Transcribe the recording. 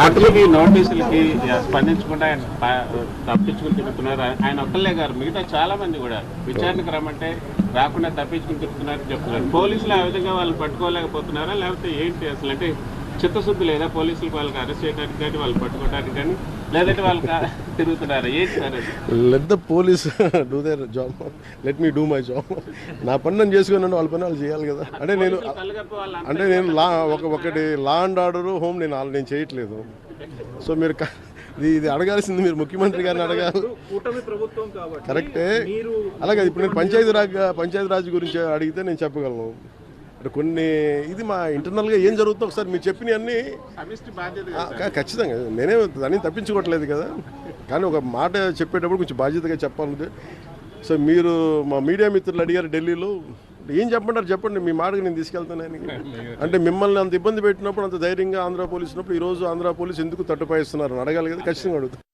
అట్లకి నోటీసులకి స్పందించకుండా ఆయన తప్పించుకుని తిరుగుతున్నారు. ఆయన ఒక్కళ్ళే గారు, మిగతా చాలా మంది కూడా విచారణకు రమ్మంటే రాకుండా తప్పించుకుని తిరుగుతున్నారని చెప్తున్నారు. పోలీసులు ఆ విధంగా వాళ్ళు పట్టుకోలేకపోతున్నారా, లేకపోతే ఏంటి అసలు? అంటే చిత్తశుద్ధి లేదా పోలీసులకు వాళ్ళకి అరెస్ట్ చేయడానికి కానీ వాళ్ళు పట్టుకోవడానికి కానీ, లేదంటే వాళ్ళకి తిరుగుతున్నారా? ఏంటి సార్ అది? Let the police do their job, let me do my job. నా పని నేను చేసుకున్నాను, వాళ్ళ పని వాళ్ళు చేయాలి కదా. అంటే నేను ఒకటి లా అండ్ ఆర్డర్ హోమ్ నేను చేయట్లేదు. సో మీరు ఇది అడగాల్సింది మీరు ముఖ్యమంత్రి గారిని అడగాలి. కరెక్టే. అలాగే ఇప్పుడు నేను పంచాయతీరాజ్ గురించి అడిగితే నేను చెప్పగలను. అంటే కొన్ని ఇది మా ఇంటర్నల్గా ఏం జరుగుతుందో ఒకసారి మీరు చెప్పినవన్నీ ఖచ్చితంగా నేనే దాన్ని తప్పించుకోవట్లేదు కదా. కానీ ఒక మాట చెప్పేటప్పుడు కొంచెం బాధ్యతగా చెప్పాలి. సో మీరు మా మీడియా మిత్రులు అడిగారు ఢిల్లీలో, ఏం చెప్పంటారు చెప్పండి, మీ మాటకు నేను తీసుకెళ్తానని. అంటే మిమ్మల్ని అంత ఇబ్బంది పెట్టినప్పుడు, అంత ధైర్యంగా ఆంధ్ర పోలీసు ఉన్నప్పుడు ఈరోజు ఆంధ్ర పోలీసు ఎందుకు తట్టుపాయిస్తున్నారు అని అడగాలి కదా. ఖచ్చితంగా అడుగుతాను.